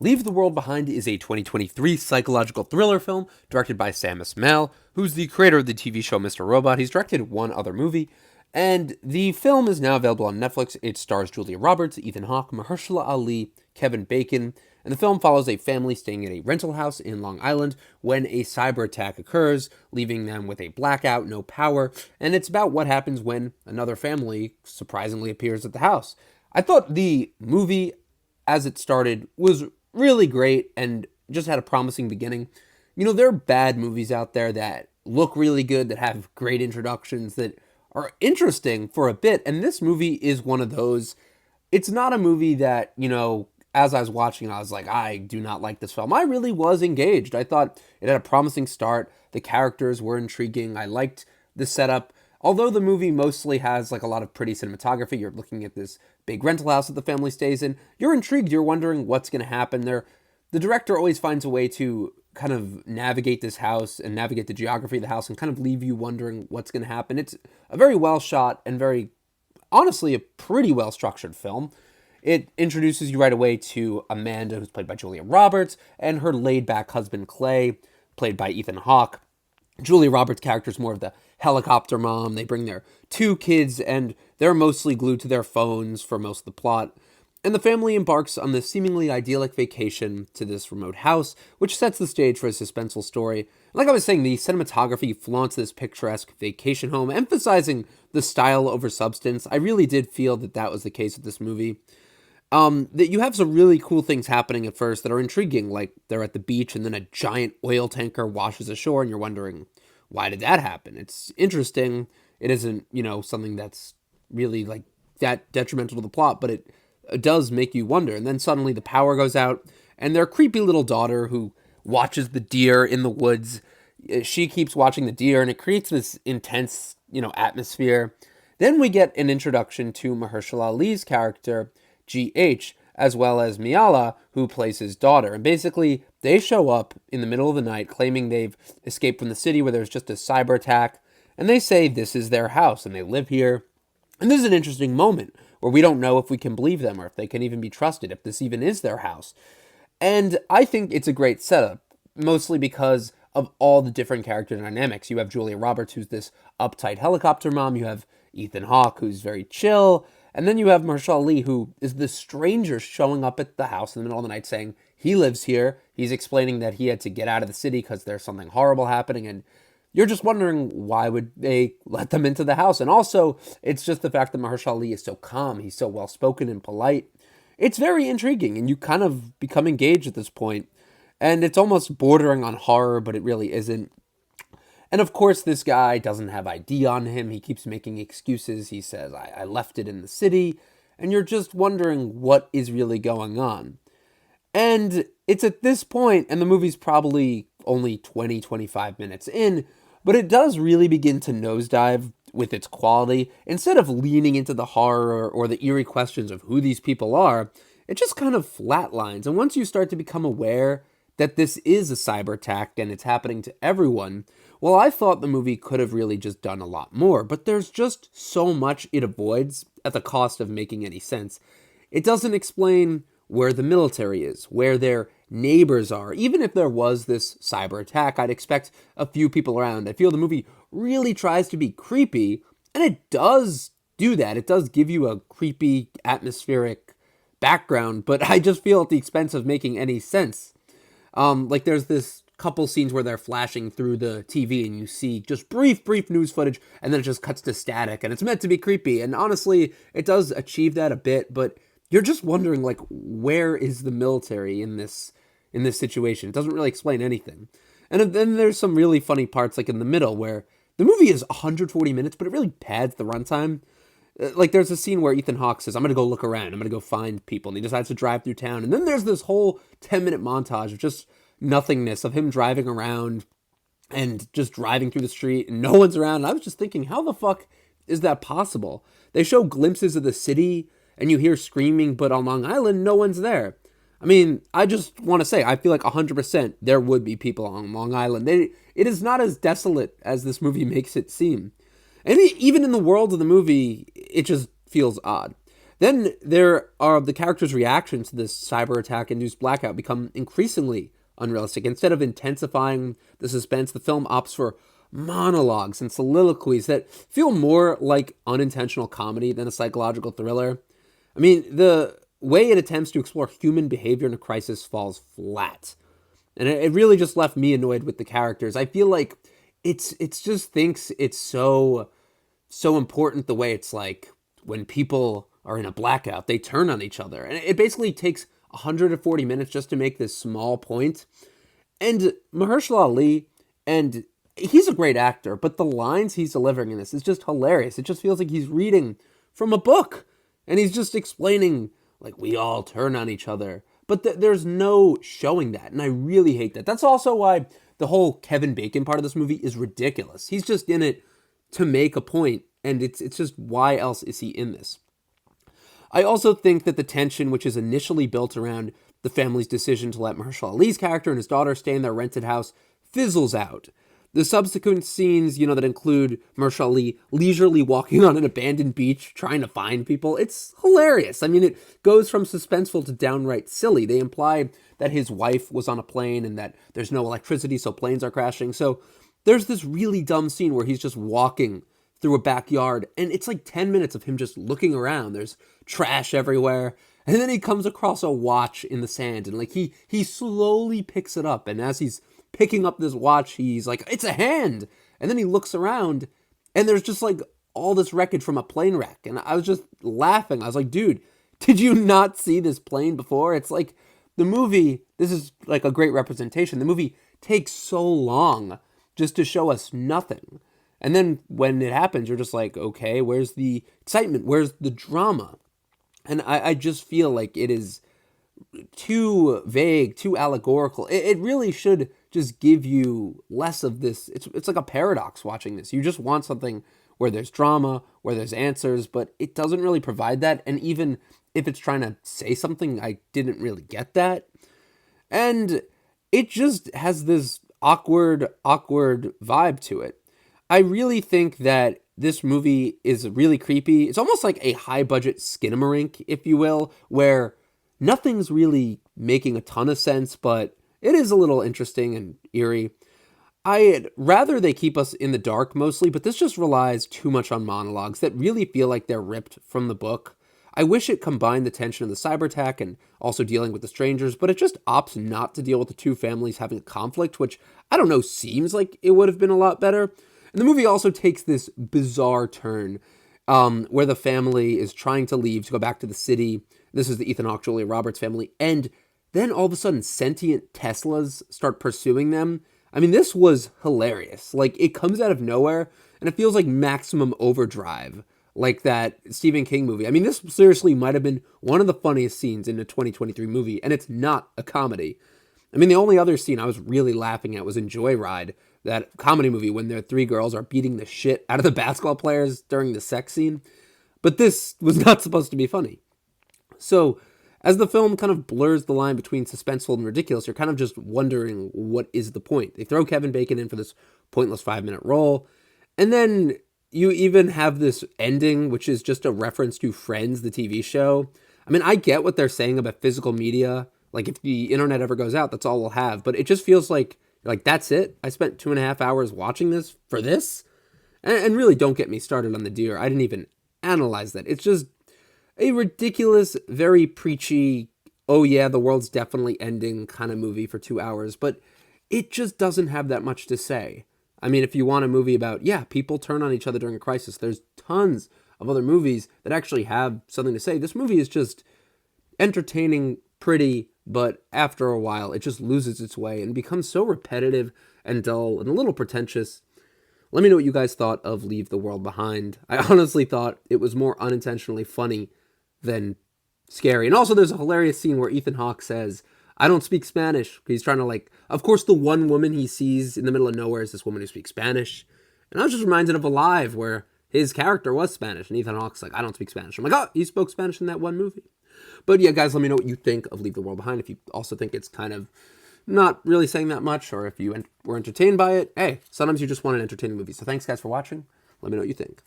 Leave the World Behind is a 2023 psychological thriller film directed by Sam Esmail, who's the creator of the TV show Mr. Robot. He's directed one other movie, and the film is now available on Netflix. It stars Julia Roberts, Ethan Hawke, Mahershala Ali, Kevin Bacon, and the film follows a family staying at a rental house in Long Island when a cyber attack occurs, leaving them with a blackout, no power, and it's about what happens when another family surprisingly appears at the house. I thought the movie, as it started, was really great and just had a promising beginning. You know, there are bad movies out there that look really good, that have great introductions, that are interesting for a bit, and this movie is one of those. It's not a movie that, as I was watching, I was like, I do not like this film. I really was engaged. I thought it had a promising start. The characters were intriguing. I liked the setup. Although the movie mostly has like a lot of pretty cinematography, you're looking at this big rental house that the family stays in. You're intrigued. You're wondering what's going to happen there. The director always finds a way to kind of navigate this house and navigate the geography of the house and kind of leave you wondering what's going to happen. It's a very well shot and honestly, a pretty well structured film. It introduces you right away to Amanda, who's played by Julia Roberts, and her laid back husband, Clay, played by Ethan Hawke. Julia Roberts' character is more of the helicopter mom. They bring their two kids, and they're mostly glued to their phones for most of the plot. And the family embarks on this seemingly idyllic vacation to this remote house, which sets the stage for a suspenseful story. Like I was saying, the cinematography flaunts this picturesque vacation home, emphasizing the style over substance. I really did feel that was the case with this movie. That you have some really cool things happening at first that are intriguing, like they're at the beach and then a giant oil tanker washes ashore and you're wondering, why did that happen? It's interesting. It isn't, something that's really like that detrimental to the plot, but it does make you wonder. And then suddenly the power goes out and their creepy little daughter who watches the deer in the woods, she keeps watching the deer and it creates this intense, atmosphere. Then we get an introduction to Mahershala Ali's character, GH, as well as Miala, who plays his daughter. And basically, they show up in the middle of the night claiming they've escaped from the city where there's just a cyber attack, and they say this is their house and they live here. And this is an interesting moment where we don't know if we can believe them or if they can even be trusted, if this even is their house. And I think it's a great setup, mostly because of all the different character dynamics. You have Julia Roberts, who's this uptight helicopter mom. You have Ethan Hawke, who's very chill. And then you have Mahershala Ali, who is the stranger showing up at the house in the middle of the night saying he lives here. He's explaining that he had to get out of the city because there's something horrible happening. And you're just wondering, why would they let them into the house? And also, it's just the fact that Mahershala Ali is so calm. He's so well-spoken and polite. It's very intriguing, and you kind of become engaged at this point. And it's almost bordering on horror, but it really isn't. And of course, this guy doesn't have ID on him. He keeps making excuses. He says, I left it in the city. And you're just wondering what is really going on. And it's at this point, and the movie's probably only 20-25 minutes in, but it does really begin to nosedive with its quality. Instead of leaning into the horror or the eerie questions of who these people are, it just kind of flatlines. And once you start to become aware that this is a cyber attack and it's happening to everyone, well, I thought the movie could have really just done a lot more, but there's just so much it avoids at the cost of making any sense. It doesn't explain where the military is, where their neighbors are. Even if there was this cyber attack, I'd expect a few people around. I feel the movie really tries to be creepy, and it does do that. It does give you a creepy, atmospheric background, but I just feel at the expense of making any sense. Like there's this couple scenes where they're flashing through the TV and you see just brief news footage and then it just cuts to static and it's meant to be creepy. And honestly, it does achieve that a bit, but you're just wondering, like, where is the military in this situation? It doesn't really explain anything. And then there's some really funny parts, like in the middle, where the movie is 140 minutes, but it really pads the runtime. Like, there's a scene where Ethan Hawke says, I'm going to go look around. I'm going to go find people. And he decides to drive through town. And then there's this whole 10-minute montage of just nothingness, of him driving around and just driving through the street and no one's around. And I was just thinking, how the fuck is that possible? They show glimpses of the city and you hear screaming, but on Long Island, no one's there. I mean, I just want to say, I feel like 100% there would be people on Long Island. It is not as desolate as this movie makes it seem. And even in the world of the movie, it just feels odd. Then there are the characters' reactions to this cyber attack induced blackout become increasingly unrealistic. Instead of intensifying the suspense, the film opts for monologues and soliloquies that feel more like unintentional comedy than a psychological thriller. I mean, the way it attempts to explore human behavior in a crisis falls flat. And it really just left me annoyed with the characters. I feel like it's just thinks it's so important the way it's like when people are in a blackout, they turn on each other. And it basically takes 140 minutes just to make this small point. And Mahershala Ali, and he's a great actor, but the lines he's delivering in this is just hilarious. It just feels like he's reading from a book. And he's just explaining, like, we all turn on each other. But there's no showing that. And I really hate that. That's also why the whole Kevin Bacon part of this movie is ridiculous. He's just in it to make a point, and it's just, why else is he in this? I also think that the tension, which is initially built around the family's decision to let Mahershala Ali's character and his daughter stay in their rented house, fizzles out. The subsequent scenes, that include Mahershala Ali leisurely walking on an abandoned beach trying to find people, it's hilarious. I mean, it goes from suspenseful to downright silly. They imply that his wife was on a plane and that there's no electricity, so planes are crashing. So there's this really dumb scene where he's just walking through a backyard, and it's like 10 minutes of him just looking around. There's trash everywhere. And then he comes across a watch in the sand, and like he slowly picks it up, and as he's picking up this watch, he's like, it's a hand. And then he looks around, and there's just like all this wreckage from a plane wreck. And I was just laughing. I was like, dude, did you not see this plane before? It's like the movie, this is like a great representation. The movie takes so long just to show us nothing. And then when it happens, you're just like, okay, where's the excitement? Where's the drama? And I just feel like it is too vague, too allegorical. It really should just give you less of this. It's like a paradox watching this. You just want something where there's drama, where there's answers, but it doesn't really provide that. And even if it's trying to say something, I didn't really get that. And it just has this awkward vibe to it. I really think that this movie is really creepy. It's almost like a high-budget Skinamarink, if you will, where nothing's really making a ton of sense, but it is a little interesting and eerie. I'd rather they keep us in the dark mostly, but this just relies too much on monologues that really feel like they're ripped from the book. I wish it combined the tension of the cyber attack and also dealing with the strangers, but it just opts not to deal with the two families having a conflict, which, I don't know, seems like it would have been a lot better. And the movie also takes this bizarre turn where the family is trying to leave to go back to the city. This is the Ethan Hawke, Julia Roberts family. And then all of a sudden, sentient Teslas start pursuing them. I mean, this was hilarious. Like, it comes out of nowhere, and it feels like Maximum Overdrive, like that Stephen King movie. I mean, this seriously might have been one of the funniest scenes in a 2023 movie, and it's not a comedy. I mean, the only other scene I was really laughing at was in Joyride, that comedy movie when their three girls are beating the shit out of the basketball players during the sex scene. But this was not supposed to be funny. So, as the film kind of blurs the line between suspenseful and ridiculous, you're kind of just wondering, what is the point? They throw Kevin Bacon in for this pointless 5-minute role. And then you even have this ending, which is just a reference to Friends, the TV show. I mean, I get what they're saying about physical media. Like, if the internet ever goes out, that's all we'll have. But it just feels like, that's it? I spent 2.5 hours watching this for this? And really, don't get me started on the deer. I didn't even analyze that. It's just a ridiculous, very preachy, oh yeah, the world's definitely ending kind of movie for 2 hours. But it just doesn't have that much to say. I mean, if you want a movie about, yeah, people turn on each other during a crisis, there's tons of other movies that actually have something to say. This movie is just entertaining, pretty, but after a while, it just loses its way and becomes so repetitive and dull and a little pretentious. Let me know what you guys thought of Leave the World Behind. I honestly thought it was more unintentionally funny than scary. And also, there's a hilarious scene where Ethan Hawke says, I don't speak Spanish. He's trying to, of course, the one woman he sees in the middle of nowhere is this woman who speaks Spanish. And I was just reminded of Alive, where his character was Spanish, and Ethan Hawke's like, I don't speak Spanish. I'm like, oh, he spoke Spanish in that one movie. But yeah, guys, let me know what you think of Leave the World Behind. If you also think it's kind of not really saying that much, or if you were entertained by it. Hey, sometimes you just want an entertaining movie. So thanks, guys, for watching. Let me know what you think.